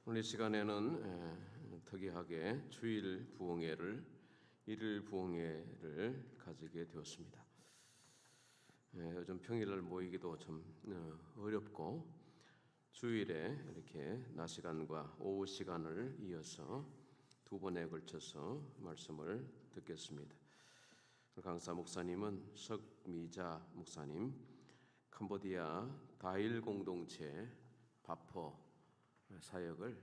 오늘 이 시간에는 특이하게 주일 부흥회를 일일 부흥회를 가지게 되었습니다. 요즘 평일날 모이기도 좀 어렵고 주일에 이렇게 낮 시간과 오후 시간을 이어서 두 번에 걸쳐서 말씀을 듣겠습니다. 강사 목사님은 석미자 목사님, 캄보디아 다일 공동체 바퍼 사역을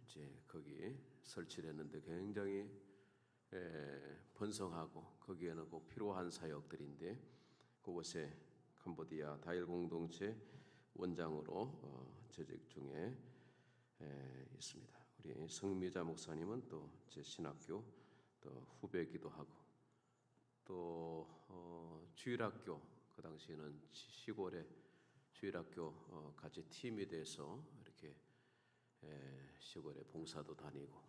이제 거기 설치를 했는데 굉장히 번성하고 거기에는 꼭 필요한 사역들인데 그곳에 캄보디아 다일 공동체 원장으로 재직 중에 있습니다. 우리 성미자 목사님은 또 제 신학교 또 후배이기도 하고 또 주일학교 그 당시에는 시골에 주일학교 같이 팀이 돼서 이렇게 시골에 봉사도 다니고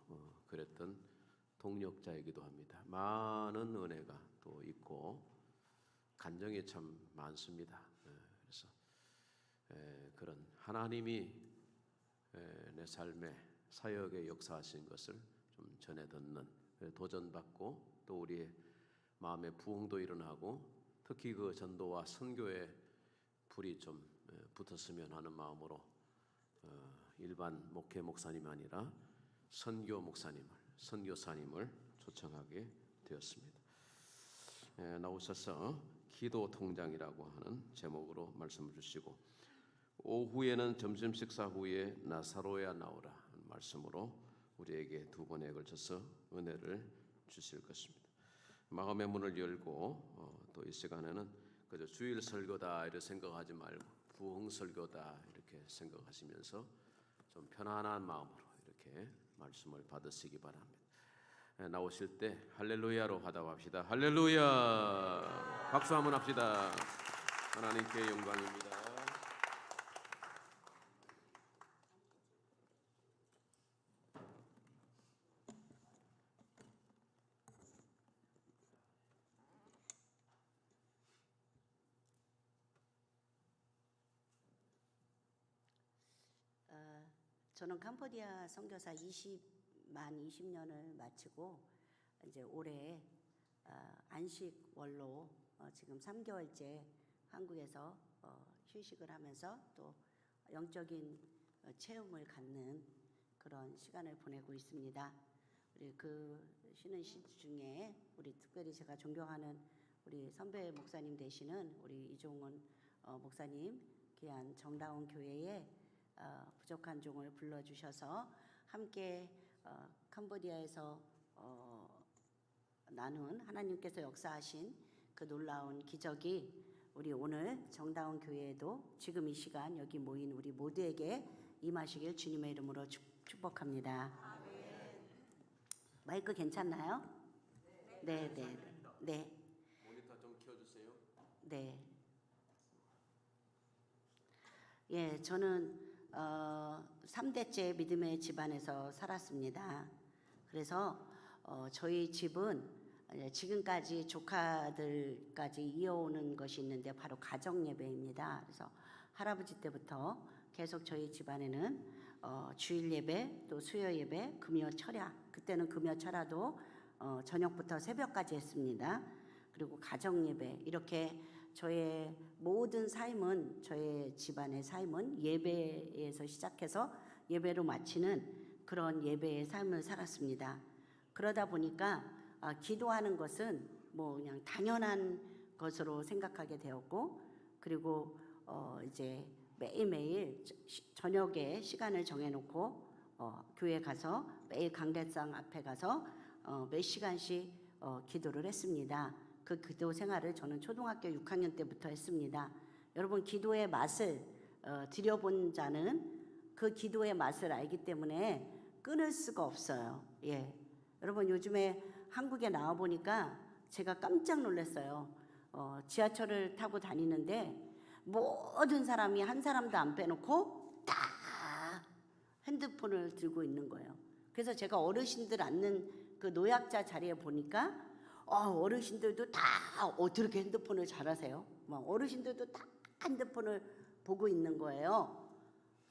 그랬던 동력자이기도 합니다. 많은 은혜가 또 있고 간정이 참 많습니다. 그래서 그런 하나님이 내 삶에 사역에 역사하신 것을 좀 전해 듣는 도전받고 또 우리의 마음에 부흥도 일어나고 특히 그 전도와 선교에 불이 좀 붙었으면 하는 마음으로 일반 목회 목사님이 아니라 선교 목사님을 선교사님을 초청하게 되었습니다. 나오셔서 기도 통장이라고 하는 제목으로 말씀을 주시고 오후에는 점심 식사 후에 나사로야 나오라 하는 말씀으로 우리에게 두 번에 걸쳐서 은혜를 주실 것입니다. 마음의 문을 열고 또 이 시간에는 그저 주일 설교다 이렇게 생각하지 말고 부흥 설교다 이렇게 생각하시면서 좀 편안한 마음으로 이렇게 말씀을 받으시기 바랍니다. 나오실 때 할렐루야로 화답합시다. 할렐루야. 박수 한번 합시다. 하나님께 영광입니다. 저는 캄보디아 선교사 20년을 마치고 이제 올해 안식월로 지금 3개월째 한국에서 휴식을 하면서 또 영적인 체험을 갖는 그런 시간을 보내고 있습니다. 우리 그 쉬는 시 중에 우리 특별히 제가 존경하는 우리 선배 목사님 되시는 우리 이종훈 목사님 귀한 정다운 교회에 부족한 종을 불러주셔서 함께 캄보디아에서 나눈 하나님께서 역사하신 그 놀라운 기적이 우리 오늘 정다운 교회에도 지금 이 시간 여기 모인 우리 모두에게 임하시길 주님의 이름으로 축복합니다. 아멘. 마이크 괜찮나요? 네. 네. 모니터 좀 켜주세요. 네. 예, 저는 3대째 믿음의 집안에서 살았습니다. 그래서 저희 집은 지금까지 조카들까지 이어오는 것이 있는데 바로 가정 예배입니다. 그래서 할아버지 때부터 계속 저희 집안에는 주일 예배, 또 수요 예배, 금요 철야, 그때는 금요 철야도 저녁부터 새벽까지 했습니다. 그리고 가정 예배, 이렇게 저의 모든 삶은, 저의 집안의 삶은 예배에서 시작해서 예배로 마치는 그런 예배의 삶을 살았습니다. 그러다 보니까 기도하는 것은 뭐 그냥 당연한 것으로 생각하게 되었고, 그리고 이제 매일매일 저녁에 시간을 정해놓고 교회 가서 매일 강대상 앞에 가서 몇 시간씩 기도를 했습니다. 그 기도 생활을 저는 초등학교 6학년 때부터 했습니다. 여러분, 기도의 맛을 들여본 자는 그 기도의 맛을 알기 때문에 끊을 수가 없어요. 예, 여러분, 요즘에 한국에 나와 보니까 제가 깜짝 놀랐어요. 지하철을 타고 다니는데 모든 사람이 한 사람도 안 빼놓고 다 핸드폰을 들고 있는 거예요. 그래서 제가 어르신들 앉는 그 노약자 자리에 보니까 어르신들도 다 어떻게 핸드폰을 잘하세요? 막 어르신들도 다 핸드폰을 보고 있는 거예요.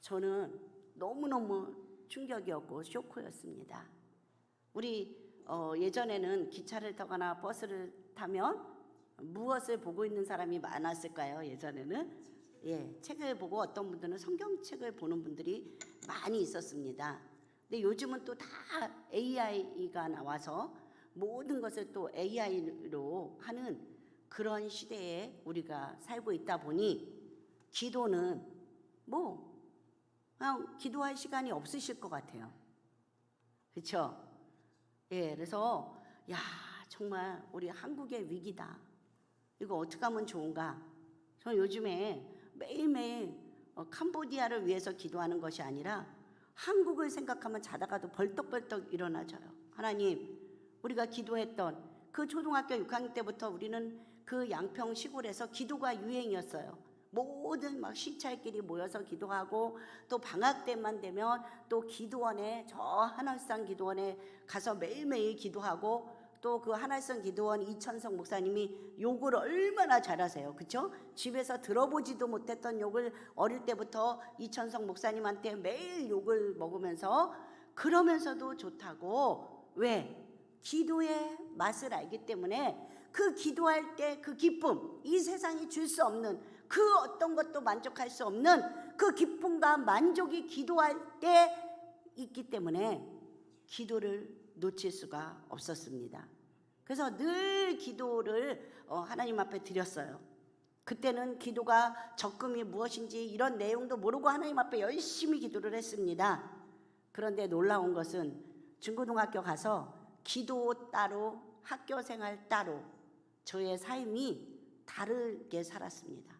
저는 너무너무 충격이었고 쇼크였습니다. 우리 예전에는 기차를 타거나 버스를 타면 무엇을 보고 있는 사람이 많았을까요? 예전에는 책을 보고 어떤 분들은 성경책을 보는 분들이 많이 있었습니다. 근데 요즘은 또 다 AI가 나와서 모든 것을 또 AI로 하는 그런 시대에 우리가 살고 있다 보니 기도는 그냥 기도할 시간이 없으실 것 같아요. 그렇죠? 그래서 정말 우리 한국의 위기다. 이거 어떻게 하면 좋은가? 저는 요즘에 매일매일 캄보디아를 위해서 기도하는 것이 아니라 한국을 생각하면 자다가도 벌떡벌떡 일어나져요. 하나님, 우리가 기도했던 그 초등학교 6학년 때부터 우리는 그 양평 시골에서 기도가 유행이었어요. 모든 막 시찰끼리 모여서 기도하고 또 방학 때만 되면 또 기도원에 저 하늘산 기도원에 가서 매일매일 기도하고 또 그 하늘산 기도원 이천석 목사님이 욕을 얼마나 잘하세요. 그렇죠? 집에서 들어보지도 못했던 욕을 어릴 때부터 이천석 목사님한테 매일 욕을 먹으면서 그러면서도 좋다고 왜? 기도의 맛을 알기 때문에 그 기도할 때 그 기쁨, 이 세상이 줄 수 없는 그 어떤 것도 만족할 수 없는 그 기쁨과 만족이 기도할 때 있기 때문에 기도를 놓칠 수가 없었습니다. 그래서 늘 기도를 하나님 앞에 드렸어요. 그때는 기도가 적금이 무엇인지 이런 내용도 모르고 하나님 앞에 열심히 기도를 했습니다. 그런데 놀라운 것은 중고등학교 가서 기도 따로 학교생활 따로 저의 삶이 다르게 살았습니다.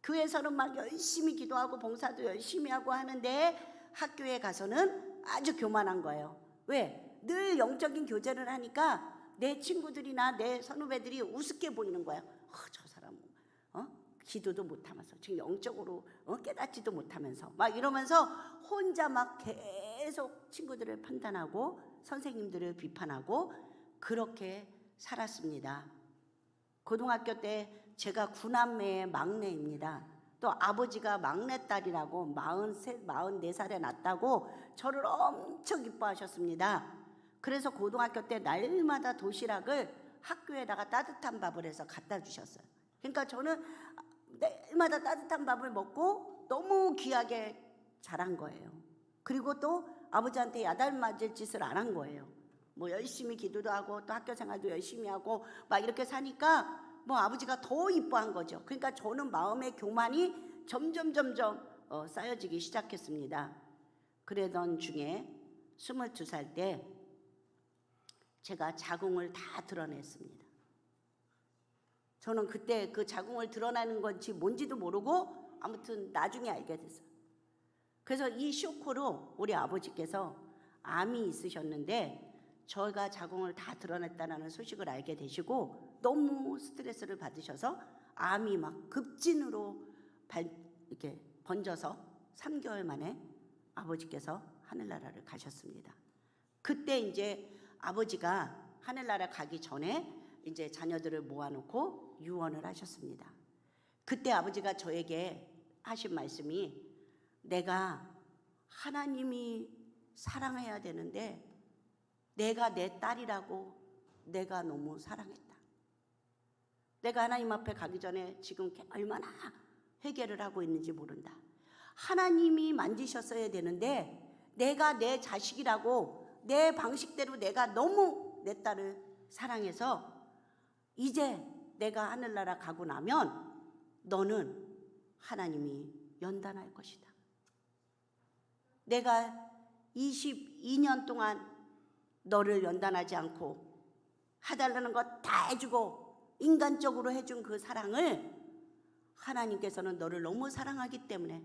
교회에서는 막 열심히 기도하고 봉사도 열심히 하고 하는데 학교에 가서는 아주 교만한 거예요. 왜? 늘 영적인 교제를 하니까 내 친구들이나 내 선후배들이 우습게 보이는 거예요. 저 사람 기도도 못하면서 지금 영적으로 깨닫지도 못하면서 막 이러면서 혼자 막 계속 친구들을 판단하고 선생님들을 비판하고 그렇게 살았습니다. 고등학교 때 제가 9남매의 막내입니다. 또 아버지가 막내딸이라고 44살에 낳았다고 저를 엄청 기뻐하셨습니다. 그래서 고등학교 때 날마다 도시락을 학교에다가 따뜻한 밥을 해서 갖다 주셨어요. 그러니까 저는 날마다 따뜻한 밥을 먹고 너무 귀하게 자란 거예요. 그리고 또 아버지한테 야단 맞을 짓을 안 한 거예요. 열심히 기도도 하고 또 학교 생활도 열심히 하고 막 이렇게 사니까 아버지가 더 이뻐한 거죠. 그러니까 저는 마음의 교만이 점점 쌓여지기 시작했습니다. 그러던 중에 22살 때 제가 자궁을 다 드러냈습니다. 저는 그때 그 자궁을 드러내는 건지 뭔지도 모르고 아무튼 나중에 알게 됐어요. 그래서 이 쇼크로 우리 아버지께서 암이 있으셨는데 저희가 자궁을 다 드러냈다는 소식을 알게 되시고 너무 스트레스를 받으셔서 암이 막 급진으로 이렇게 번져서 3개월 만에 아버지께서 하늘나라를 가셨습니다. 그때 이제 아버지가 하늘나라 가기 전에 이제 자녀들을 모아놓고 유언을 하셨습니다. 그때 아버지가 저에게 하신 말씀이 내가 하나님이 사랑해야 되는데 내가 내 딸이라고 내가 너무 사랑했다. 내가 하나님 앞에 가기 전에 지금 얼마나 회개를 하고 있는지 모른다. 하나님이 만지셨어야 되는데 내가 내 자식이라고 내 방식대로 내가 너무 내 딸을 사랑해서 이제 내가 하늘나라 가고 나면 너는 하나님이 연단할 것이다. 내가 22년 동안 너를 연단하지 않고 해달라는 것 다 해주고 인간적으로 해준 그 사랑을 하나님께서는 너를 너무 사랑하기 때문에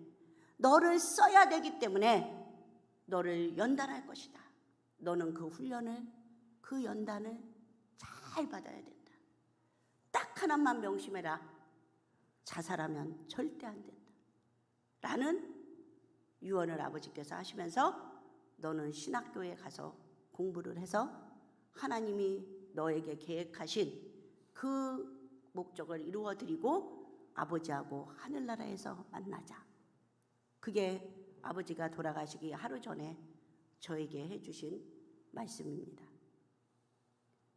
너를 써야 되기 때문에 너를 연단할 것이다. 너는 그 훈련을 그 연단을 잘 받아야 된다. 딱 하나만 명심해라. 자살하면 절대 안 된다. 라는 유언을 아버지께서 하시면서 너는 신학교에 가서 공부를 해서 하나님이 너에게 계획하신 그 목적을 이루어드리고 아버지하고 하늘나라에서 만나자. 그게 아버지가 돌아가시기 하루 전에 저에게 해주신 말씀입니다.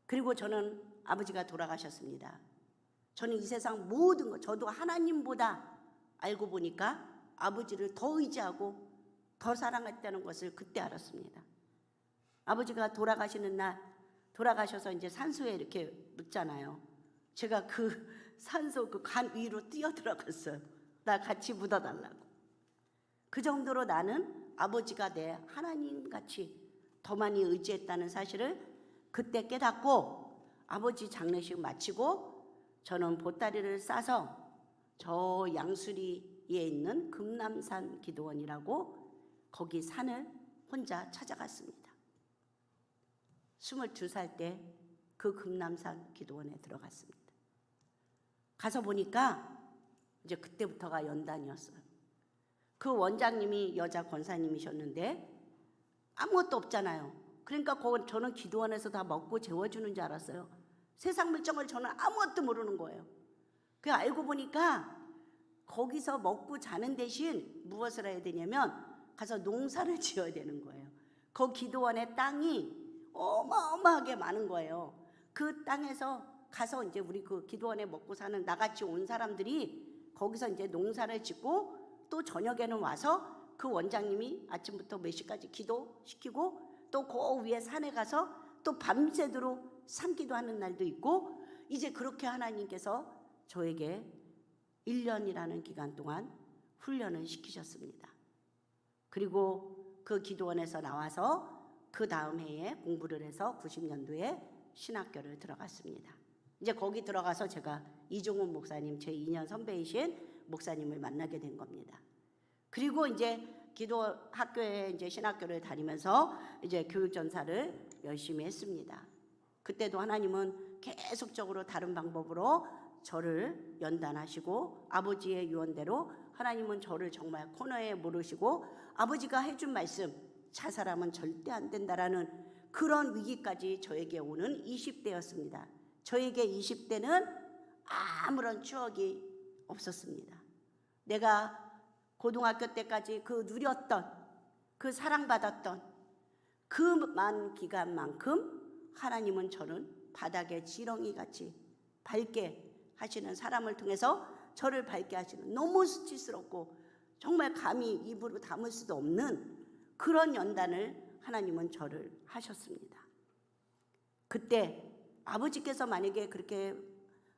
그리고 저는 아버지가 돌아가셨습니다. 저는 이 세상 모든 것, 저도 하나님보다 알고 보니까 아버지를 더 의지하고 더 사랑했다는 것을 그때 알았습니다. 아버지가 돌아가시는 날, 돌아가셔서 이제 산소에 이렇게 묻잖아요. 제가 그 산소 그 간 위로 뛰어 들어갔어요. 나 같이 묻어달라고. 그 정도로 나는 아버지가 내 하나님같이 더 많이 의지했다는 사실을 그때 깨닫고, 아버지 장례식 마치고 저는 보따리를 싸서 저 양수리에 있는 금남산 기도원이라고 거기 산을 혼자 찾아갔습니다. 22살 때 그 금남산 기도원에 들어갔습니다. 가서 보니까 이제 그때부터가 연단이었어요. 그 원장님이 여자 권사님이셨는데 아무것도 없잖아요. 그러니까 저는 기도원에서 다 먹고 재워주는 줄 알았어요. 세상 물정을 저는 아무것도 모르는 거예요. 그 알고 보니까 거기서 먹고 자는 대신 무엇을 해야 되냐면 가서 농사를 지어야 되는 거예요. 그 기도원의 땅이 어마어마하게 많은 거예요. 그 땅에서 가서 이제 우리 그 기도원에 먹고 사는 나같이 온 사람들이 거기서 이제 농사를 짓고 또 저녁에는 와서 그 원장님이 아침부터 몇 시까지 기도시키고 또 그 위에 산에 가서 또 밤새도록 삼기도 하는 날도 있고, 이제 그렇게 하나님께서 저에게 1년이라는 기간 동안 훈련을 시키셨습니다. 그리고 그 기도원에서 나와서 그 다음 해에 공부를 해서 90년도에 신학교를 들어갔습니다. 이제 거기 들어가서 제가 이종훈 목사님, 제 2년 선배이신 목사님을 만나게 된 겁니다. 그리고 이제 기도 학교에 이제 신학교를 다니면서 이제 교육전사를 열심히 했습니다. 그때도 하나님은 계속적으로 다른 방법으로 저를 연단하시고 아버지의 유언대로 하나님은 저를 정말 코너에 모르시고 아버지가 해준 말씀, 자살하면 절대 안 된다라는 그런 위기까지 저에게 오는 20대였습니다. 저에게 20대는 아무런 추억이 없었습니다. 내가 고등학교 때까지 그 누렸던, 그 사랑받았던 그만 기간만큼 하나님은 저는 바닥에 지렁이같이 밝게 하시는 사람을 통해서 저를 밝게 하시는, 너무 수치스럽고 정말 감히 입으로 담을 수도 없는 그런 연단을 하나님은 저를 하셨습니다. 그때 아버지께서 만약에 그렇게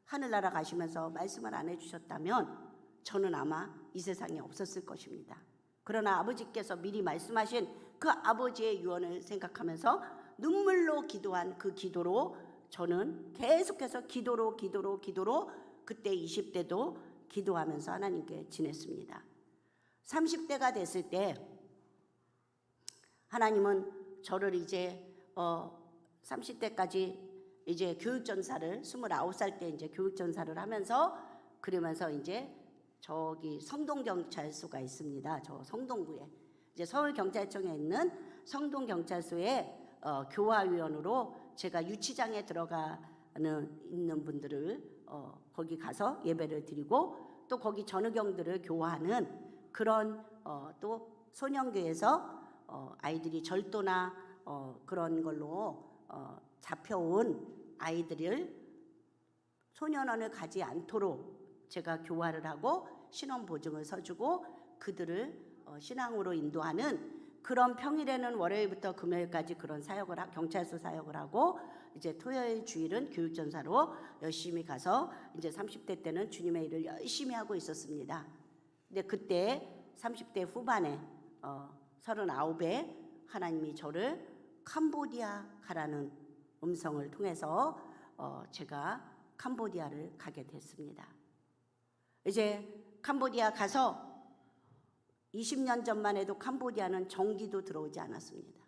하늘나라 가시면서 말씀을 안 해주셨다면 저는 아마 이 세상에 없었을 것입니다. 그러나 아버지께서 미리 말씀하신 그 아버지의 유언을 생각하면서 눈물로 기도한 그 기도로 저는 계속해서 기도로 그때 20대도 기도하면서 하나님께 지냈습니다. 30대가 됐을 때 하나님은 저를 이제 30대까지 이제 교육전사를 29살 때 이제 교육전사를 하면서, 그러면서 이제 저기 성동경찰서가 있습니다. 저 성동구에 이제 서울경찰청에 있는 성동경찰서에 교화위원으로 제가 유치장에 있는 분들을 거기 가서 예배를 드리고 또 거기 전우경들을 교화하는 그런 또 소년교에서 아이들이 절도나 그런 걸로 잡혀온 아이들을 소년원을 가지 않도록 제가 교화를 하고 신원 보증을 서주고 그들을 신앙으로 인도하는 그런, 평일에는 월요일부터 금요일까지 그런 사역을 경찰서 사역을 하고 이제 토요일 주일은 교육전사로 열심히 가서 이제 30대 때는 주님의 일을 열심히 하고 있었습니다. 근데 그때 30대 후반에 39에 하나님이 저를 캄보디아 가라는 음성을 통해서 제가 캄보디아를 가게 됐습니다. 이제 캄보디아 가서 20년 전만 해도 캄보디아는 전기도 들어오지 않았습니다.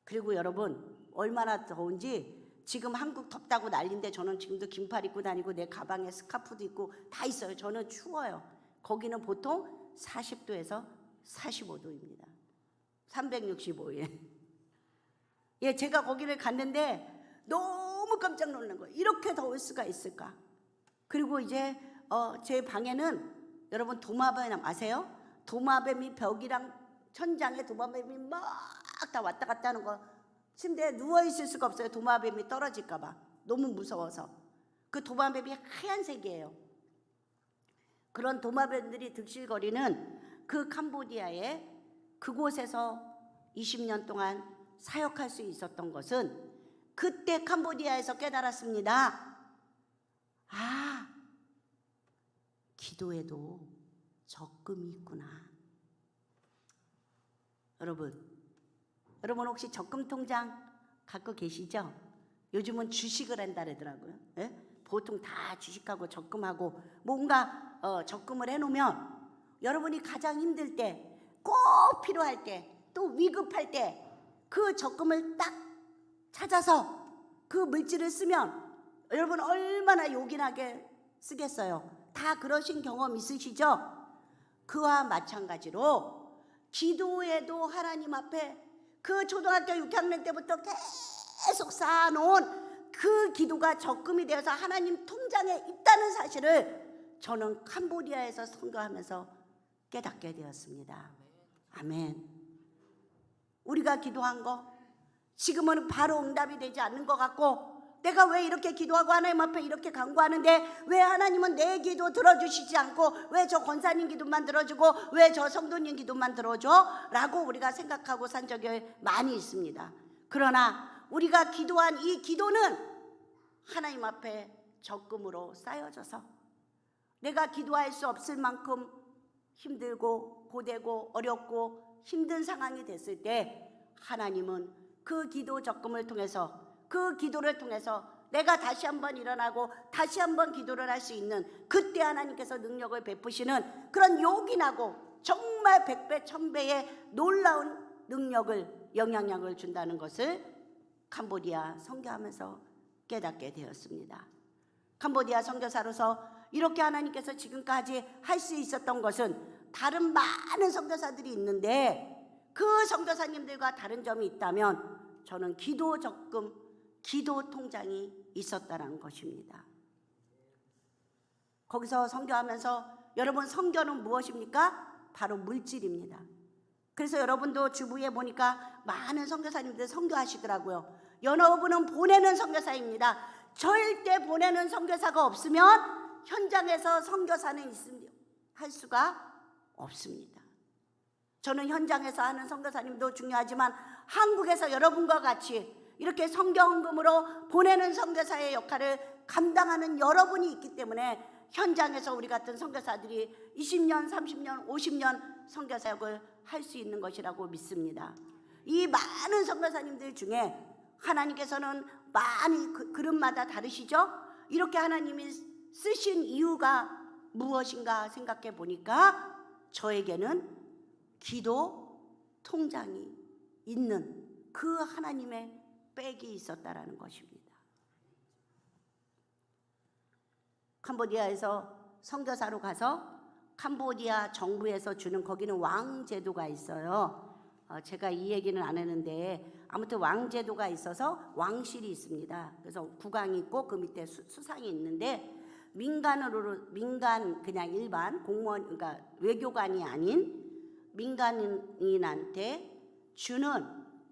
그리고 여러분 얼마나 더운지, 지금 한국 덥다고 난리인데 저는 지금도 긴팔 입고 다니고 내 가방에 스카프도 있고 다 있어요. 저는 추워요. 거기는 보통 40도에서 45도입니다. 365일. 예, 제가 거기를 갔는데 너무 깜짝 놀란 거예요. 이렇게 더울 수가 있을까? 그리고 이제 제 방에는 여러분 도마뱀 아세요? 도마뱀이 벽이랑 천장에 도마뱀이 막 다 왔다 갔다 하는 거, 침대에 누워 있을 수가 없어요. 도마뱀이 떨어질까 봐 너무 무서워서. 그 도마뱀이 하얀색이에요. 그런 도마뱀들이 득실거리는 그 캄보디아에 그곳에서 20년 동안 사역할 수 있었던 것은 그때 캄보디아에서 깨달았습니다. 아, 기도에도 적금이 있구나. 여러분 혹시 적금 통장 갖고 계시죠? 요즘은 주식을 한다 그러더라고요. 예? 보통 다 주식하고 적금하고 뭔가 적금을 해놓으면 여러분이 가장 힘들 때, 꼭 필요할 때, 또 위급할 때 그 적금을 딱 찾아서 그 물질을 쓰면 여러분 얼마나 요긴하게 쓰겠어요. 다 그러신 경험 있으시죠? 그와 마찬가지로 기도에도 하나님 앞에 그 초등학교 6학년 때부터 계속 쌓아놓은 그 기도가 적금이 되어서 하나님 통장에 있다는 사실을 저는 캄보디아에서 선교하면서 깨닫게 되었습니다. 아멘. 우리가 기도한 거 지금은 바로 응답이 되지 않는 것 같고, 내가 왜 이렇게 기도하고 하나님 앞에 이렇게 간구하는데 왜 하나님은 내 기도 들어주시지 않고, 왜 저 권사님 기도만 들어주고 왜 저 성도님 기도만 들어줘? 라고 우리가 생각하고 산 적이 많이 있습니다. 그러나 우리가 기도한 이 기도는 하나님 앞에 적금으로 쌓여져서 내가 기도할 수 없을 만큼 힘들고 고되고 어렵고 힘든 상황이 됐을 때 하나님은 그 기도 적금을 통해서, 그 기도를 통해서 내가 다시 한번 일어나고 다시 한번 기도를 할 수 있는, 그때 하나님께서 능력을 베푸시는 그런 요긴하고 정말 100배 1000배의 놀라운 능력을, 영향력을 준다는 것을 캄보디아 선교하면서 깨닫게 되었습니다. 캄보디아 선교사로서 이렇게 하나님께서 지금까지 할 수 있었던 것은, 다른 많은 선교사들이 있는데 그 선교사님들과 다른 점이 있다면 저는 기도 적금, 기도 통장이 있었다는 것입니다. 거기서 선교하면서 여러분, 선교는 무엇입니까? 바로 물질입니다. 그래서 여러분도 주부에 보니까 많은 선교사님들 선교하시더라고요. 연어부는 보내는 선교사입니다. 절대 보내는 선교사가 없으면 현장에서 선교사는 할 수가 없습니다. 저는 현장에서 하는 선교사님도 중요하지만 한국에서 여러분과 같이 이렇게 선교헌금으로 보내는 선교사의 역할을 감당하는 여러분이 있기 때문에 현장에서 우리 같은 선교사들이 20년, 30년, 50년 선교사역을 할 수 있는 것이라고 믿습니다. 이 많은 선교사님들 중에 하나님께서는 많이 그룹마다 다르시죠? 이렇게 하나님이 쓰신 이유가 무엇인가 생각해 보니까 저에게는 기도 통장이 있는 그 하나님의 백이 있었다라는 것입니다. 캄보디아에서 선교사로 가서 캄보디아 정부에서 주는, 거기는 왕제도가 있어요. 제가 이 얘기는 안 했는데 아무튼 왕제도가 있어서 왕실이 있습니다. 그래서 국왕이 있고 그 밑에 수상이 있는데, 민간 그냥 일반 공무원, 그러니까 외교관이 아닌 민간인한테 주는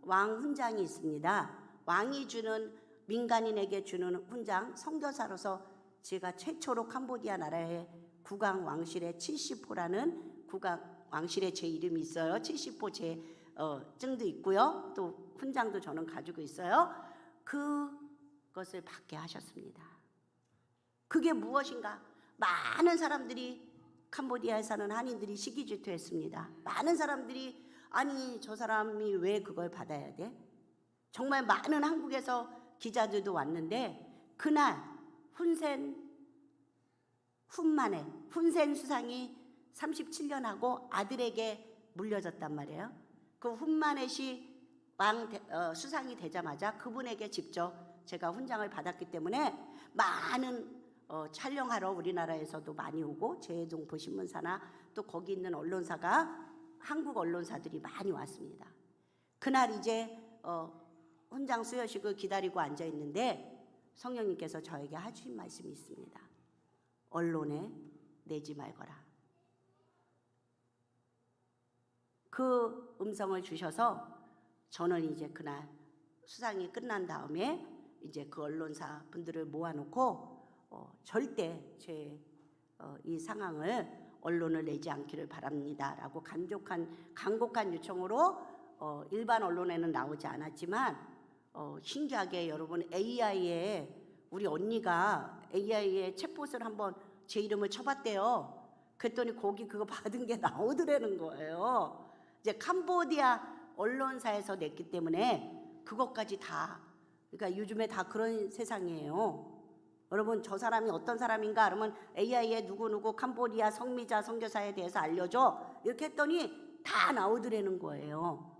왕 훈장이 있습니다. 왕이 주는, 민간인에게 주는 훈장, 선교사로서 제가 최초로 캄보디아 나라의 국왕 왕실의 70호라는 국왕 왕실의 제 이름이 있어요. 70호 제 증도 있고요. 또 훈장도 저는 가지고 있어요. 그것을 받게 하셨습니다. 그게 무엇인가? 많은 사람들이, 캄보디아에 사는 한인들이 시기질투했습니다. 많은 사람들이, 아니 저 사람이 왜 그걸 받아야 돼? 정말 많은 한국에서 기자들도 왔는데, 그날 훈센 수상이 37년 하고 아들에게 물려졌단 말이에요. 그 훈마넷이 수상이 되자마자 그분에게 직접 제가 훈장을 받았기 때문에 많은 촬영하러 우리나라에서도 많이 오고, 제동포 신문사나 또 거기 있는 언론사가, 한국 언론사들이 많이 왔습니다. 그날 이제 훈장 수여식을 기다리고 앉아 있는데 성령님께서 저에게 하신 말씀이 있습니다. 언론에 내지 말거라. 그 음성을 주셔서 저는 이제 그날 수상이 끝난 다음에 이제 그 언론사 분들을 모아놓고 절대 제 이 상황을 언론을 내지 않기를 바랍니다라고 간곡한 요청으로 일반 언론에는 나오지 않았지만 신기하게 여러분 AI에 우리 언니가 AI에 챗봇을 한번 제 이름을 쳐봤대요. 그랬더니 거기 그거 받은 게 나오더라는 거예요. 이제 캄보디아 언론사에서 냈기 때문에 그것까지 다, 그러니까 요즘에 다 그런 세상이에요. 여러분 저 사람이 어떤 사람인가 그러면 AI에 누구누구 캄보디아 성미자 선교사에 대해서 알려줘 이렇게 했더니 다 나오더라는 거예요.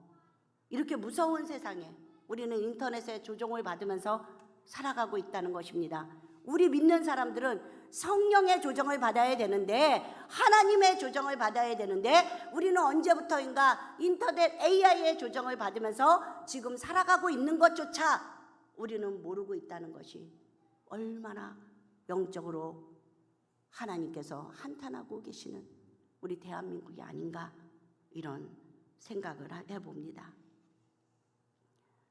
이렇게 무서운 세상에 우리는 인터넷에 조종을 받으면서 살아가고 있다는 것입니다. 우리 믿는 사람들은 성령의 조정을 받아야 되는데, 하나님의 조정을 받아야 되는데 우리는 언제부터인가 인터넷 AI의 조정을 받으면서 지금 살아가고 있는 것조차 우리는 모르고 있다는 것이 얼마나 영적으로 하나님께서 한탄하고 계시는 우리 대한민국이 아닌가, 이런 생각을 해봅니다.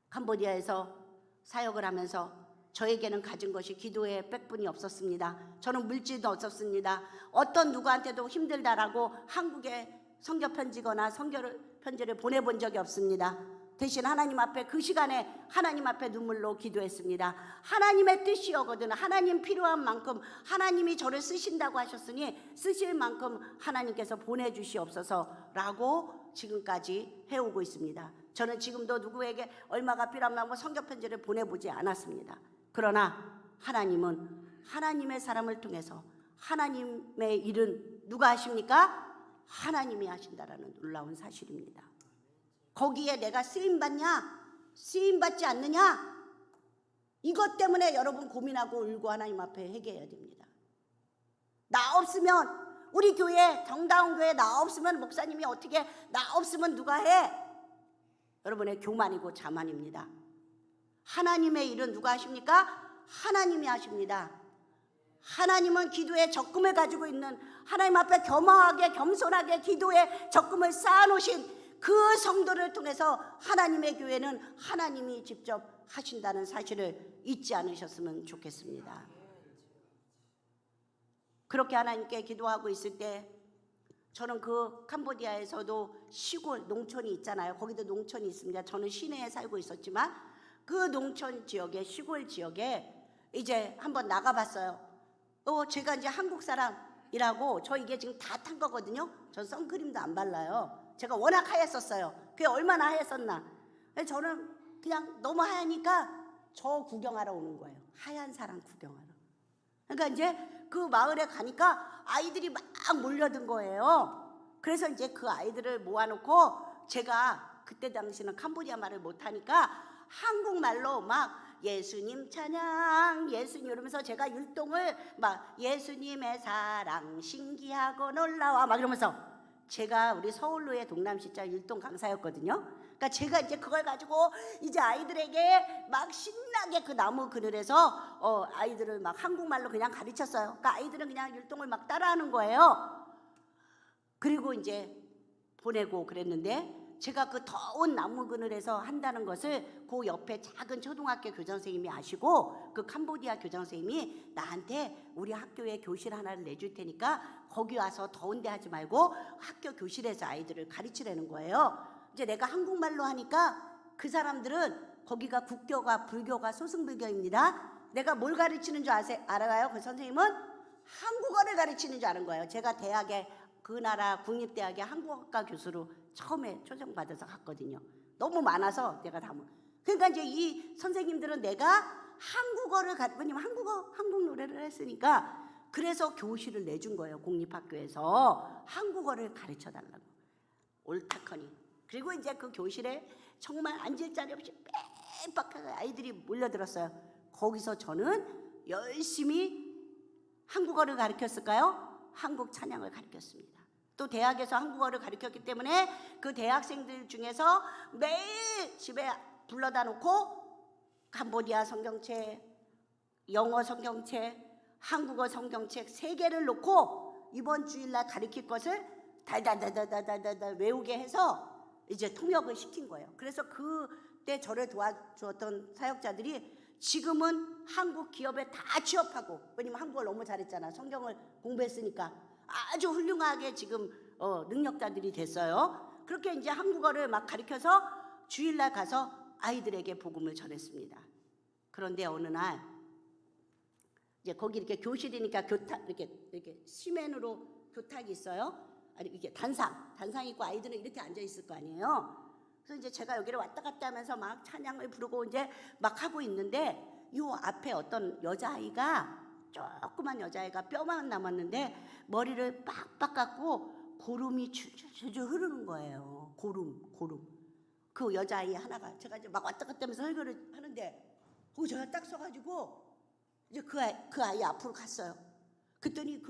캄보디아에서 사역을 하면서 저에게는 가진 것이 기도의 백분이 없었습니다. 저는 물질도 없었습니다. 어떤 누구한테도 힘들다라고 한국에 선교 편지거나 편지를 보내본 적이 없습니다. 대신 하나님 앞에 그 시간에 하나님 앞에 눈물로 기도했습니다. 하나님의 뜻이거든. 하나님 필요한 만큼 하나님이 저를 쓰신다고 하셨으니 쓰실 만큼 하나님께서 보내주시옵소서라고 지금까지 해오고 있습니다. 저는 지금도 누구에게 얼마가 필요하면 선교 편지를 보내보지 않았습니다. 그러나 하나님은 하나님의 사람을 통해서 하나님의 일은 누가 하십니까? 하나님이 하신다라는 놀라운 사실입니다. 거기에 내가 쓰임받냐? 쓰임받지 않느냐? 이것 때문에 여러분 고민하고 울고 하나님 앞에 회개해야 됩니다. 나 없으면, 우리 교회, 정다운 교회 나 없으면 목사님이 어떻게, 나 없으면 누가 해? 여러분의 교만이고 자만입니다. 하나님의 일은 누가 하십니까? 하나님이 하십니다. 하나님은 기도에 적금을 가지고 있는, 하나님 앞에 겸허하게 겸손하게 기도에 적금을 쌓아놓으신 그 성도를 통해서 하나님의 교회는 하나님이 직접 하신다는 사실을 잊지 않으셨으면 좋겠습니다. 그렇게 하나님께 기도하고 있을 때 저는 그 캄보디아에서도 시골 농촌이 있잖아요. 거기도 농촌이 있습니다. 저는 시내에 살고 있었지만 그 농촌 지역에, 시골 지역에 이제 한번 나가봤어요. 제가 이제 한국 사람이라고, 저 이게 지금 다 탄 거거든요. 전 선크림도 안 발라요. 제가 워낙 하였었어요. 그게 얼마나 하였었나. 저는 그냥 너무 하얘니까 저 구경하러 오는 거예요. 하얀 사람 구경하러. 그러니까 이제 그 마을에 가니까 아이들이 막 몰려든 거예요. 그래서 이제 그 아이들을 모아놓고 제가 그때 당시는 캄보디아 말을 못하니까 한국말로 막 예수님 찬양, 예수님 이러면서 제가 율동을 막 예수님의 사랑 신기하고 놀라워 막 이러면서, 제가 우리 서울로의 동남시자 율동 강사였거든요. 그러니까 제가 이제 그걸 가지고 이제 아이들에게 막 신나게 그 나무 그늘에서 아이들을 막 한국말로 그냥 가르쳤어요. 그러니까 아이들은 그냥 율동을 막 따라하는 거예요. 그리고 이제 보내고 그랬는데, 제가 그 더운 나무 그늘에서 한다는 것을 그 옆에 작은 초등학교 교장 선생님이 아시고, 그 캄보디아 교장 선생님이 나한테 우리 학교에 교실 하나를 내줄 테니까 거기 와서 더운데 하지 말고 학교 교실에서 아이들을 가르치라는 거예요. 이제 내가 한국말로 하니까 그 사람들은, 거기가 국교가 불교가 소승불교입니다. 내가 뭘 가르치는 줄 알아요? 그 선생님은 한국어를 가르치는 줄 아는 거예요. 제가 대학에, 그 나라 국립대학의 한국어과 교수로 처음에 초청받아서 갔거든요. 너무 많아서 내가 다 그러니까 이제 이 선생님들은 내가 한국어를 왜냐면 한국 노래를 했으니까, 그래서 교실을 내준 거예요. 공립학교에서 한국어를 가르쳐 달라고. 옳다커니. 그리고 이제 그 교실에 정말 앉을 자리 없이 빽빽하게 아이들이 몰려들었어요. 거기서 저는 열심히 한국어를 가르쳤을까요? 한국 찬양을 가르쳤습니다. 또 대학에서 한국어를 가르쳤기 때문에 그 대학생들 중에서 매일 집에 불러다 놓고 캄보디아 성경책, 영어 성경책, 한국어 성경책 3개를 놓고 이번 주일날 가르칠 것을 달달달달달달달 외우게 해서 이제 통역을 시킨 거예요. 그래서 그때 저를 도와주었던 사역자들이 지금은 한국 기업에 다 취업하고, 왜냐면 한국어를 너무 잘했잖아. 성경을 공부했으니까 아주 훌륭하게 지금 능력자들이 됐어요. 그렇게 이제 한국어를 막 가르쳐서 주일날 가서 아이들에게 복음을 전했습니다. 그런데 어느 날 이제 거기 이렇게 교실이니까 교탁 이렇게 시멘으로 교탁이 있어요. 아니 이게 단상 있고 아이들은 이렇게 앉아 있을 거 아니에요. 그래서 이제 제가 여기를 왔다 갔다 하면서 막 찬양을 부르고 이제 막 하고 있는데 요 앞에 어떤 여자아이가, 조그만 여자아이가 뼈만 남았는데 머리를 빡빡 깎고 고름이 줄줄 흐르는 거예요. 고름. 그 여자아이 하나가, 제가 이제 막 왔다 갔다 하면서 설교를 하는데 거기 제가 딱 서가지고 이제 그 아이 앞으로 갔어요. 그랬더니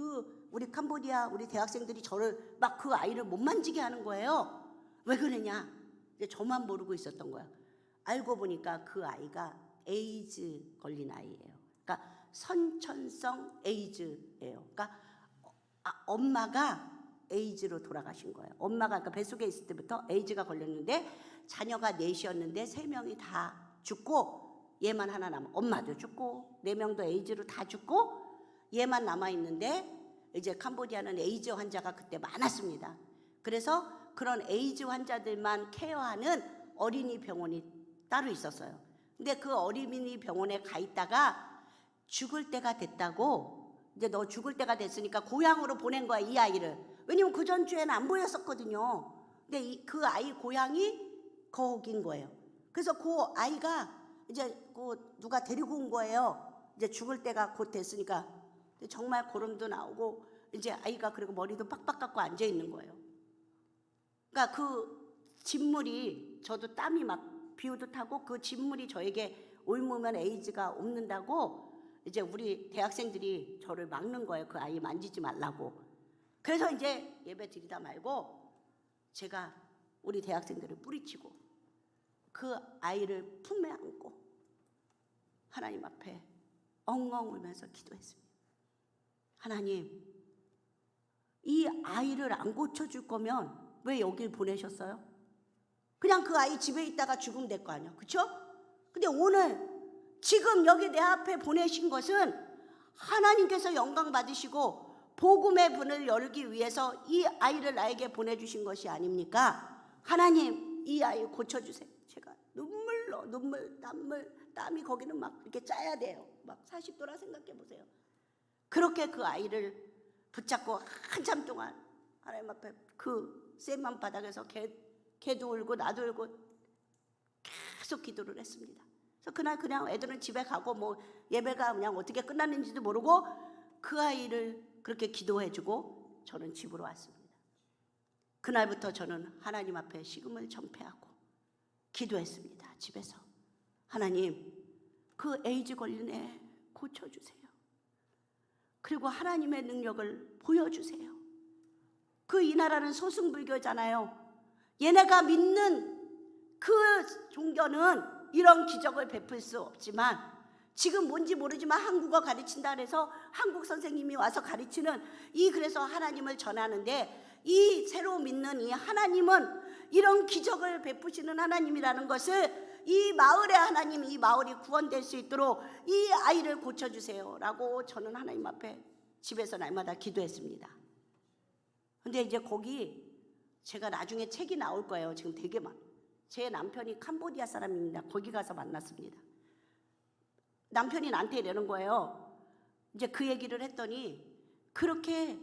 우리 캄보디아 우리 대학생들이 저를 막 그 아이를 못 만지게 하는 거예요. 왜 그러냐? 이제 저만 모르고 있었던 거야. 알고 보니까 그 아이가 에이즈 걸린 아이예요. 그러니까 선천성 에이즈예요. 그러니까 엄마가 에이즈로 돌아가신 거예요. 엄마가 그러니까 뱃속에 있을 때부터 에이즈가 걸렸는데 자녀가 넷이었는데 3명이 다 죽고 얘만 하나 남아. 엄마도 죽고 4명도 에이즈로 다 죽고 얘만 남아있는데, 이제 캄보디아는 에이즈 환자가 그때 많았습니다. 그래서 그런 에이즈 환자들만 케어하는 어린이 병원이 따로 있었어요. 근데 그 어린이 병원에 가 있다가 죽을 때가 됐다고, 이제 너 죽을 때가 됐으니까 고향으로 보낸 거야, 이 아이를. 왜냐면 그 전주에는 안 보였었거든요. 근데 그 아이 고향이 거긴 거예요. 그래서 그 아이가 이제 누가 데리고 온 거예요. 이제 죽을 때가 곧 됐으니까. 정말 고름도 나오고 이제 아이가 그리고 머리도 빡빡 깎고 앉아 있는 거예요. 그러니까 그 진물이, 저도 땀이 막 비오듯 하고 그 진물이 저에게 옮으면 에이즈가 옮는다고 이제 우리 대학생들이 저를 막는 거예요. 그 아이 만지지 말라고. 그래서 이제 예배 드리다 말고 제가 우리 대학생들을 뿌리치고 그 아이를 품에 안고 하나님 앞에 엉엉 울면서 기도했습니다. 하나님, 이 아이를 안 고쳐줄 거면 왜 여길 보내셨어요? 그냥 그 아이 집에 있다가 죽으면 될 거 아니야, 그쵸? 근데 오늘 지금 여기 내 앞에 보내신 것은 하나님께서 영광 받으시고 복음의 문을 열기 위해서 이 아이를 나에게 보내주신 것이 아닙니까? 하나님, 이 아이 고쳐주세요. 제가 눈물, 땀이 거기는 막 이렇게 짜야 돼요. 막 40도라 생각해 보세요. 그렇게 그 아이를 붙잡고 한참 동안 하나님 앞에 그 쎄만 바닥에서 걔도 울고 나도 울고 계속 기도를 했습니다. 그래서 그날 그냥 애들은 집에 가고 뭐 예배가 그냥 어떻게 끝났는지도 모르고 그 아이를 그렇게 기도해주고 저는 집으로 왔습니다. 그날부터 저는 하나님 앞에 식음을 전폐하고 기도했습니다. 집에서 하나님, 그 에이즈 걸린 애 고쳐주세요. 그리고 하나님의 능력을 보여주세요. 이 나라는 소승불교잖아요. 얘네가 믿는 그 종교는 이런 기적을 베풀 수 없지만, 지금 뭔지 모르지만 한국어 가르친다 그래서 한국 선생님이 와서 가르치는 그래서 하나님을 전하는데, 이 새로 믿는 이 하나님은 이런 기적을 베푸시는 하나님이라는 것을, 이 마을의 하나님, 이 마을이 구원될 수 있도록 이 아이를 고쳐주세요 라고 저는 하나님 앞에 집에서 날마다 기도했습니다. 근데 이제 거기 제가 나중에 책이 나올 거예요. 지금 되게 제 남편이 캄보디아 사람입니다. 거기 가서 만났습니다. 남편이 나한테 이러는 거예요. 이제 그 얘기를 했더니, 그렇게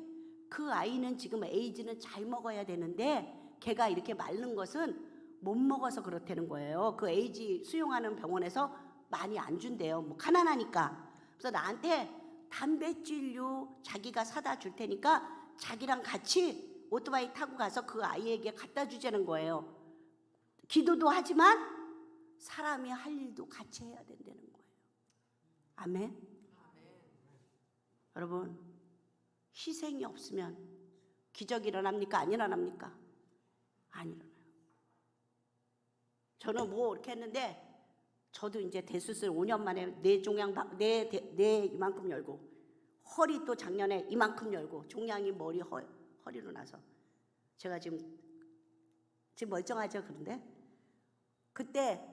그 아이는 지금 에이즈는 잘 먹어야 되는데 걔가 이렇게 마른 것은 못 먹어서 그렇다는 거예요. 그 에이즈 수용하는 병원에서 많이 안 준대요. 뭐 가난하니까. 그래서 나한테 단백질류 자기가 사다 줄 테니까 자기랑 같이 오토바이 타고 가서 그 아이에게 갖다 주자는 거예요. 기도도 하지만 사람이 할 일도 같이 해야 된다는 거예요. 아멘. 여러분, 희생이 없으면 기적이 일어납니까? 안 일어납니까? 안 일어나요. 저는 뭐 이렇게 했는데, 저도 이제 대수술 5년 만에 뇌 이만큼 열고, 허리 또 작년에 이만큼 열고, 종양이 머리 허리로 나서 제가 지금 지금 멀쩡하죠? 그런데 그때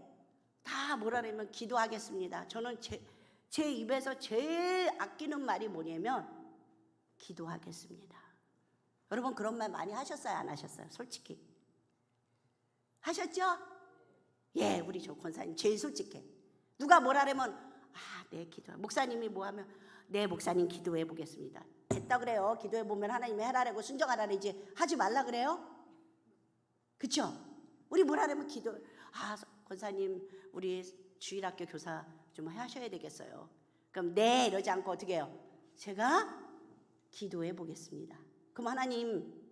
다 뭐라냐면 기도하겠습니다. 저는 제 입에서 제일 아끼는 말이 뭐냐면 기도하겠습니다. 여러분 그런 말 많이 하셨어요? 안 하셨어요? 솔직히 하셨죠? 예, 우리 조 권사님 제일 솔직해. 누가 뭐라면 네 기도. 목사님이 뭐하면 네 목사님 기도해 보겠습니다. 됐다 그래요. 기도해 보면 하나님이 해라라고 순종하라는지 하지 말라 그래요? 그쵸? 우리 뭐라면 기도. 권사님 우리 주일학교 교사 좀 하셔야 되겠어요. 그럼 네 이러지 않고 어떻게 해요? 제가 기도해 보겠습니다. 그럼 하나님은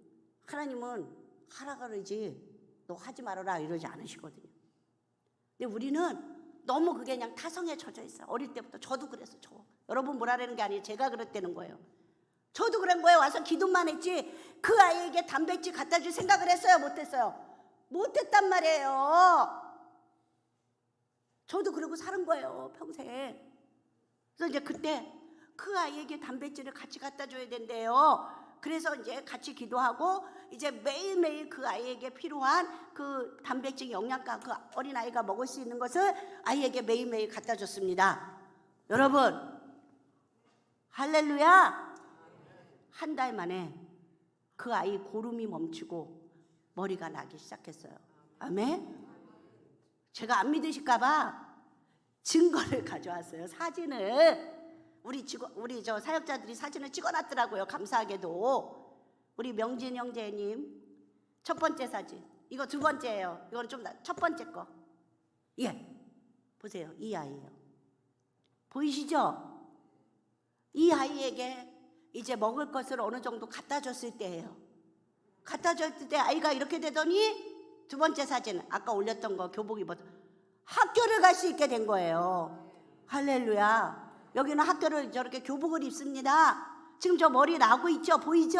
하라 그러지 너 하지 말아라 이러지 않으시거든요. 근데 우리는 너무 그게 그냥 타성에 젖어 있어요. 어릴 때부터 저도 그랬어요. 여러분 뭐라는 게 아니에요. 제가 그랬다는 거예요. 저도 그런 거예요. 와서 기도만 했지 그 아이에게 단백질 갖다 줄 생각을 했어요? 못했어요? 못했단 말이에요. 저도 그러고 사는 거예요. 평생. 그래서 이제 그때 그 아이에게 단백질을 같이 갖다 줘야 된대요. 그래서 이제 같이 기도하고 이제 매일매일 그 아이에게 필요한 그 단백질 영양가 그 어린아이가 먹을 수 있는 것을 아이에게 매일매일 갖다 줬습니다. 여러분 할렐루야. 한 달 만에 그 아이 고름이 멈추고 머리가 나기 시작했어요. 아멘. 제가 안 믿으실까 봐 증거를 가져왔어요. 사진을 우리 저 사역자들이 사진을 찍어놨더라고요. 감사하게도 우리 명진 형제님 첫 번째 사진, 이거 두 번째예요. 이거는 좀 첫 번째 거. 예, 보세요. 이 아이예요. 보이시죠? 이 아이에게 이제 먹을 것을 어느 정도 갖다 줬을 때예요. 갖다 줬을 때 아이가 이렇게 되더니 두 번째 사진 아까 올렸던 거 교복 입어서 학교를 갈 수 있게 된 거예요. 할렐루야. 여기는 학교를 저렇게 교복을 입습니다. 지금 저 머리 나고 있죠? 보이죠?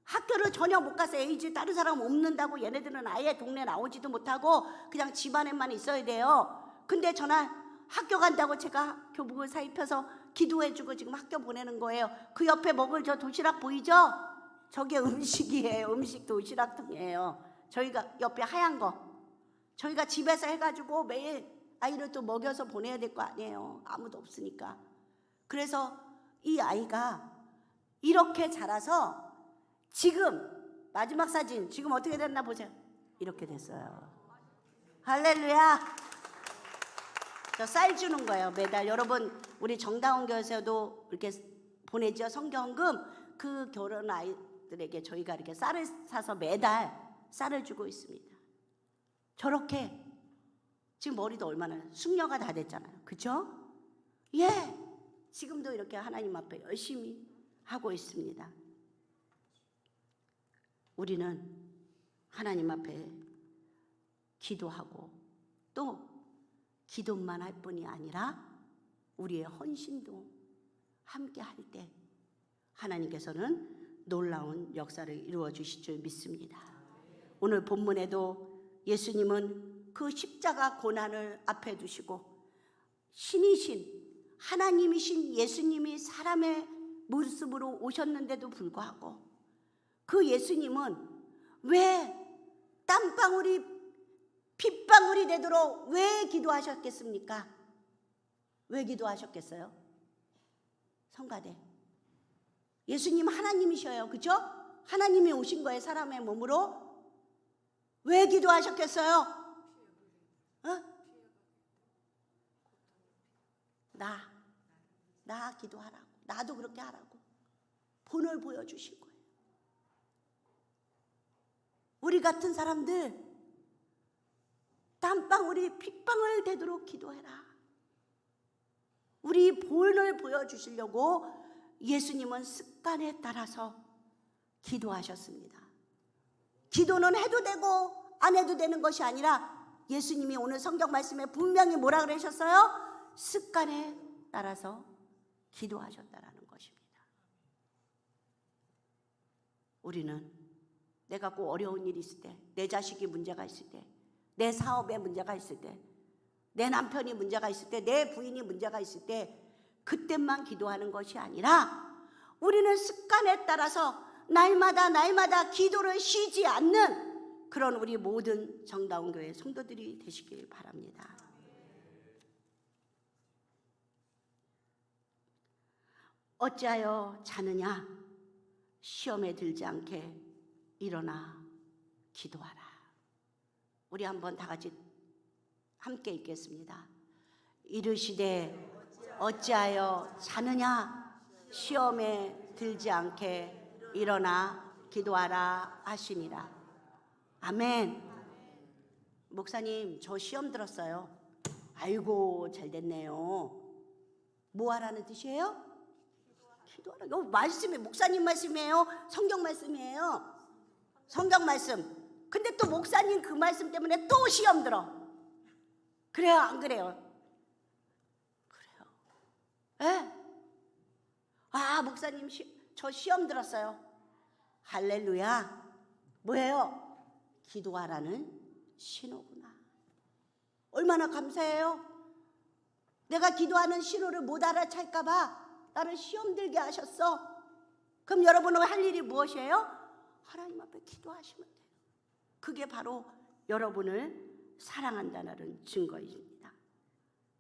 학교를 전혀 못 가서 에이즈 다른 사람 없는다고 얘네들은 아예 동네 나오지도 못하고 그냥 집안에만 있어야 돼요. 근데 저는 학교 간다고 제가 교복을 사입혀서 기도해주고 지금 학교 보내는 거예요. 그 옆에 먹을 저 도시락 보이죠? 저게 음식이에요. 음식 도시락통이에요. 저희가 옆에 하얀 거 저희가 집에서 해가지고 매일 아이를 또 먹여서 보내야 될 거 아니에요. 아무도 없으니까. 그래서 이 아이가 이렇게 자라서 지금 마지막 사진 지금 어떻게 됐나 보세요. 이렇게 됐어요. 할렐루야. 저 쌀 주는 거예요. 매달 여러분 우리 정다운 교회에서도 이렇게 보내죠. 성경금 그 결혼 아이들에게 저희가 이렇게 쌀을 사서 매달 쌀을 주고 있습니다. 저렇게 지금 머리도 얼마나 숙녀가 다 됐잖아요. 그렇죠? 예. 지금도 이렇게 하나님 앞에 열심히 하고 있습니다. 우리는 하나님 앞에 기도하고 또 기도만 할 뿐이 아니라 우리의 헌신도 함께 할 때 하나님께서는 놀라운 역사를 이루어 주실 줄 믿습니다. 오늘 본문에도 예수님은 그 십자가 고난을 앞에 두시고 신이신 하나님이신 예수님이 사람의 모습으로 오셨는데도 불구하고 그 예수님은 왜 땀방울이 핏방울이 되도록 왜 기도하셨겠습니까? 왜 기도하셨겠어요? 성가대. 예수님 하나님이셔요. 그죠? 하나님이 오신 거예요. 사람의 몸으로. 왜 기도하셨겠어요? 나 기도하라고. 나도 그렇게 하라고. 본을 보여주신 거예요. 우리 같은 사람들 땀방울이 핏방울 되도록 기도해라. 우리 본을 보여주시려고 예수님은 습관에 따라서 기도하셨습니다. 기도는 해도 되고 안 해도 되는 것이 아니라 예수님이 오늘 성경 말씀에 분명히 뭐라 그러셨어요? 습관에 따라서 기도하셨다라는 것입니다. 우리는 내가 꼭 어려운 일이 있을 때, 내 자식이 문제가 있을 때, 내 사업에 문제가 있을 때, 내 남편이 문제가 있을 때, 내 부인이 문제가 있을 때 그때만 기도하는 것이 아니라 우리는 습관에 따라서 날마다 기도를 쉬지 않는 그런 우리 모든 정다운 교회 성도들이 되시길 바랍니다. 어찌하여 자느냐? 시험에 들지 않게 일어나 기도하라. 우리 한번 다 같이 함께 읽겠습니다. 이르시되 어찌하여 자느냐? 시험에 들지 않게 일어나 기도하라 하시니라. 아멘. 목사님, 저 시험 들었어요. 아이고, 잘 됐네요. 뭐 하라는 뜻이에요? 기도하라. 이거 말씀이 목사님 말씀이에요? 성경 말씀이에요? 성경 말씀. 근데 또 목사님 그 말씀 때문에 또 시험 들어. 그래요, 안 그래요? 그래요. 예? 아, 목사님 저 시험 들었어요. 할렐루야. 뭐예요? 기도하라는 신호구나. 얼마나 감사해요. 내가 기도하는 신호를 못 알아챌까 봐 나를 시험 들게 하셨어. 그럼 여러분은 할 일이 무엇이에요? 하나님 앞에 기도하시면 돼요. 그게 바로 여러분을 사랑한다는 증거입니다.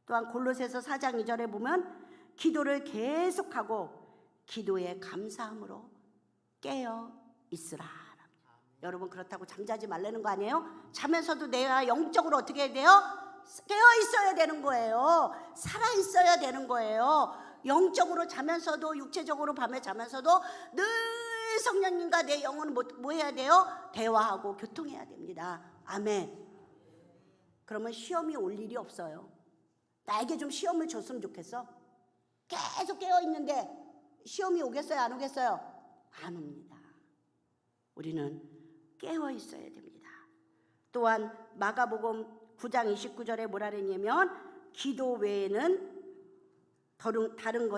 또한 골로새서 4장 2절에 보면 기도를 계속하고 기도에 감사함으로 깨어 있으라. 여러분, 그렇다고 잠자지 말라는 거 아니에요? 자면서도 내가 영적으로 어떻게 해야 돼요? 깨어 있어야 되는 거예요. 살아 있어야 되는 거예요. 영적으로 자면서도, 육체적으로 밤에 자면서도 늘 성령님과 내 영혼은 뭐 해야 돼요? 대화하고 교통해야 됩니다. 아멘. 그러면 시험이 올 일이 없어요. 나에게 좀 시험을 줬으면 좋겠어? 계속 깨어 있는데 시험이 오겠어요? 안 오겠어요? 안 옵니다. 우리는 깨어 있어야 됩니다. 또한 마가복음 9장 29절에 뭐라 그랬냐면 기도 외에는 다른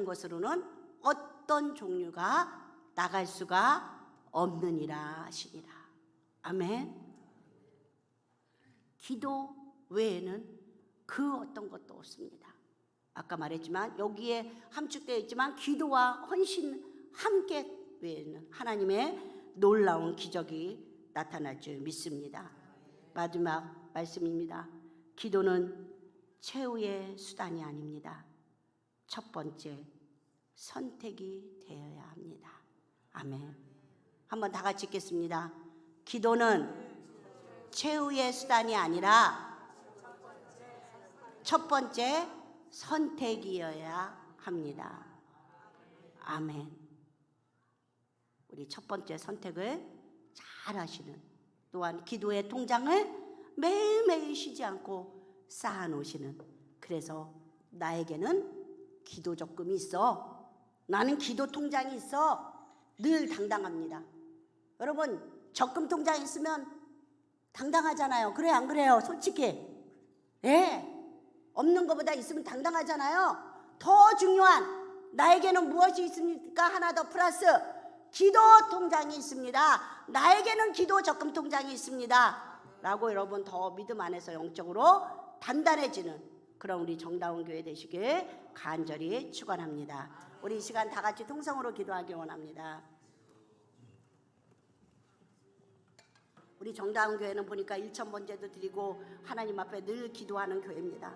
것으로는 어떤 종류가 나갈 수가 없느니라 하시니라. 아멘. 기도 외에는 그 어떤 것도 없습니다. 아까 말했지만 여기에 함축되어 있지만 기도와 헌신 함께 외에는 하나님의 놀라운 기적이 나타날 줄 믿습니다. 마지막 말씀입니다. 기도는 최후의 수단이 아닙니다. 첫 번째 선택이 되어야 합니다. 아멘. 한번 다 같이 읽겠습니다. 기도는 최후의 수단이 아니라 첫 번째 선택이어야 합니다. 아멘. 우리 첫 번째 선택을 잘 하시는, 또한 기도의 통장을 매일매일 쉬지 않고 쌓아놓으시는, 그래서 나에게는 기도 적금이 있어, 나는 기도 통장이 있어, 늘 당당합니다. 여러분, 적금 통장 있으면 당당하잖아요. 그래요, 안 그래요? 솔직히. 예. 없는 것보다 있으면 당당하잖아요. 더 중요한, 나에게는 무엇이 있습니까? 하나 더 플러스 기도 통장이 있습니다. 나에게는 기도 적금 통장이 있습니다. 라고 여러분 더 믿음 안에서 영적으로 단단해지는 그런 우리 정다운 교회 되시길 간절히 축원합니다. 우리 이 시간 다 같이 통성으로 기도하기 원합니다. 우리 정다운 교회는 보니까 일천번제도 드리고 하나님 앞에 늘 기도하는 교회입니다.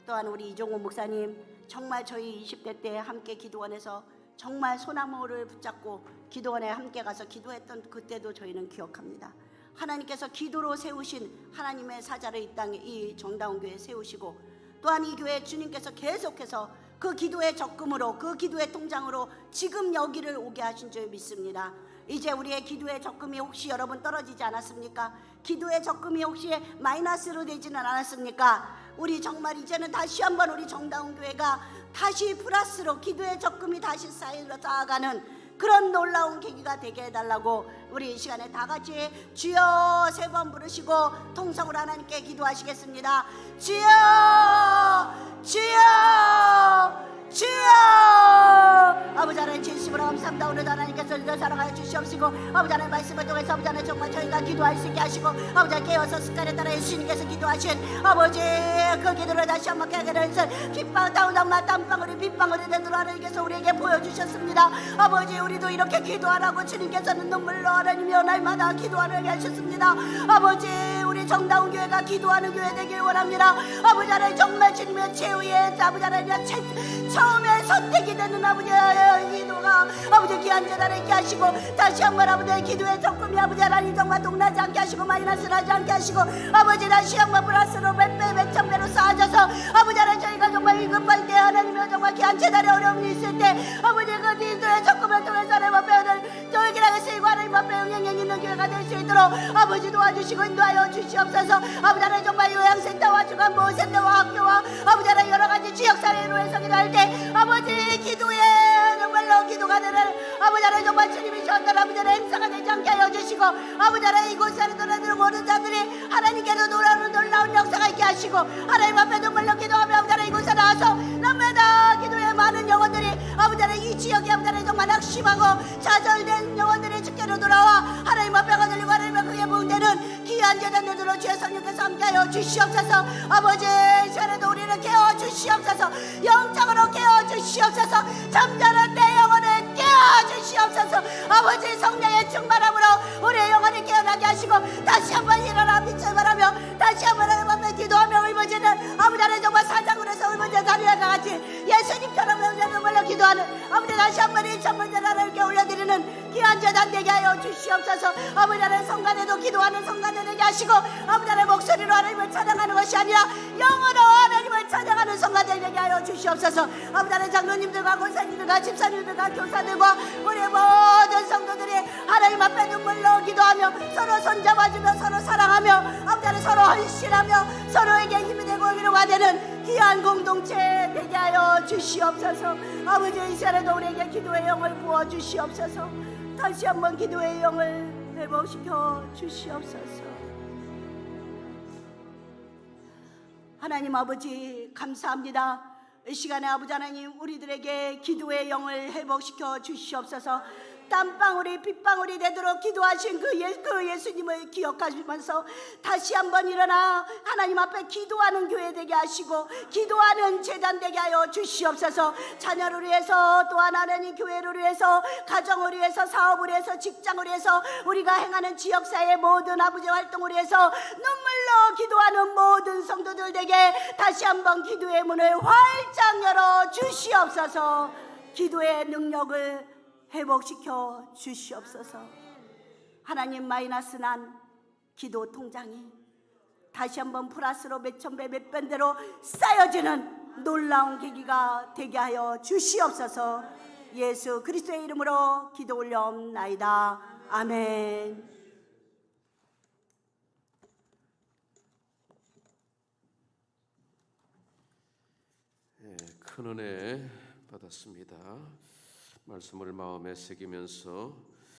또한 우리 이종호 목사님, 정말 저희 20대 때 함께 기도원에서 정말 소나무를 붙잡고 기도원에 함께 가서 기도했던 그때도 저희는 기억합니다. 하나님께서 기도로 세우신 하나님의 사자를 이 땅에, 이 정다운 교회에 세우시고, 또한 이 교회 주님께서 계속해서 그 기도의 적금으로, 그 기도의 통장으로 지금 여기를 오게 하신 줄 믿습니다. 이제 우리의 기도의 적금이 혹시 여러분 떨어지지 않았습니까? 기도의 적금이 혹시 마이너스로 되지는 않았습니까? 우리 정말 이제는 다시 한번 우리 정다운 교회가 다시 플러스로 기도의 적금이 다시 쌓아가는 그런 놀라운 계기가 되게 해달라고 우리 이 시간에 다 같이 주여 3번 부르시고 통성으로 하나님께 기도하시겠습니다. 주여, 주여, 주여 아버지 하나님 진심으로 감사합니다. 오늘도 하나님께서 우리를 사랑하여 주시옵시고 아버지 하나님 말씀을 통해서 아버지 하나님 정말 저희가 기도할 수 있게 하시고 아버지 하나님 깨어서 습관에 따라 예수님께서 기도하신 아버지 그 기도를 다시 한번 깨게 되는 빗방 다운당마 땀방울이 빗방울이 되도록 하나님께서 우리에게 보여주셨습니다. 아버지 우리도 이렇게 기도하라고 주님께서는 눈물로 하나님이여 날마다 기도하게 하셨습니다. 아버지 우리 정다운 교회가 기도하는 교회 되길 원합니다. 아버지 하나님 정말 주님의 최후의 아버지 하나님 처음에 선택이 되는 아버지의 기도가 아버지 귀한 재단에 있게 하시고 다시 한번 아버지의 기도의 적금이 아버지 하나님 정말 동나지 않게 하시고 마이너스 나지 않게 하시고 아버지 다시 한번 플러스로 몇 배 몇 천 배로 쌓아져서 아버지 하나님 저희가 정말 위급할 때 하나님의 정말 귀한 재단에 어려움이 있을 때 아버지 그 기도의 적금을 통해서 하나님 앞에 저희에게 쓰이고 하나님 앞에 영향력 있는 교회가 될 수 있도록 아버지 도와주시고 인도하여 주시옵소서. 아버지 하나님 정말 요양센터와 주간 보호센터와 학교와 아버지 하나님 여러 가지 지역사회로 해서 기도할 때 아버지 기도에 정말로 기도가 되는 아버지 하나님 정말 주님이 주었던 아버지 하나님 행사가 되지 않게 하여 주시고 아버지 하나님 이곳에 들어오는 모든 자들이 하나님께로 돌아오는 놀라운 역사가 있게 하시고 하나님 앞에 정말로 기도하며 아버지 하나님 이곳에 나와서 날마다 기도에 많은 영혼들이 아버지 하나님 이 지역에 아버지 하나님 정말 낙심하고 좌절된 영혼들이 주께로 돌아와 하나님 앞에 거들리고 하나님 앞에 그게 부응되는 귀한 재단들로 주의 성령께서 함께하여 주시옵소서. 아버지 이 시간에도 우리를 깨워주시옵소서. 영적으로 깨워주시옵소서. 잠자는 내 영혼을 깨워주시옵소서. 아버지 성령의 충만함으로 우리의 영혼을 깨어나게 하시고 다시 한번 일어나 빛을 발하며 다시 한번 하나님 앞에 기도하며 울부짖는 아버지 하나님 정말 사장으로 해서 울부짖는 다리와 같이 예수님처럼 눈물로 기도하는 아버지 다시 한번 이 천문제 하나님께 올려드리는 귀한 재단 되게 하여 주시옵소서. 아버지 하나님 성간에도 기도하는 성간을 되게 하시고 아버지 하나님 목소리로 하나님을 찬양하는 것이 아니라 영어로 하나님을 찬양하는 성간을 되게 하여 주시옵소서. 아버지 하나님 장로님들과 권사님들과 집사님들과 교사들과 우리 모든 성도들이 하나님 앞에 눈물로 기도하며 서로 손잡아주며 서로 사랑하며 아버지 하나님 서로 헌신하며 서로에게 힘이 되고 위로가 되는 귀한 공동체 되게 하여 주시옵소서. 아버지 이 시간에도 우리에게 기도의 영을 부어주시옵소서. 다시 한번 기도의 영을 회복시켜 주시옵소서. 하나님 아버지 감사합니다. 이 시간에 아버지 하나님 우리들에게 기도의 영을 회복시켜 주시옵소서. 땀방울이 빗방울이 되도록 기도하신 그 예수님을 기억하시면서 다시 한번 일어나 하나님 앞에 기도하는 교회 되게 하시고 기도하는 재단 되게 하여 주시옵소서. 자녀를 위해서 또한 하나님 교회를 위해서 가정을 위해서 사업을 위해서 직장을 위해서 우리가 행하는 지역사회 모든 아버지 활동을 위해서 눈물로 기도하는 모든 성도들 되게 다시 한번 기도의 문을 활짝 열어 주시옵소서. 기도의 능력을 회복시켜 주시옵소서. 하나님 마이너스 난 기도 통장이 다시 한번 플러스로 몇천 배 몇 배대로 쌓여지는 놀라운 계기가 되게 하여 주시옵소서. 예수 그리스도의 이름으로 기도 올려옵나이다. 아멘. 큰 은혜 받았습니다. 말씀을 마음에 새기면서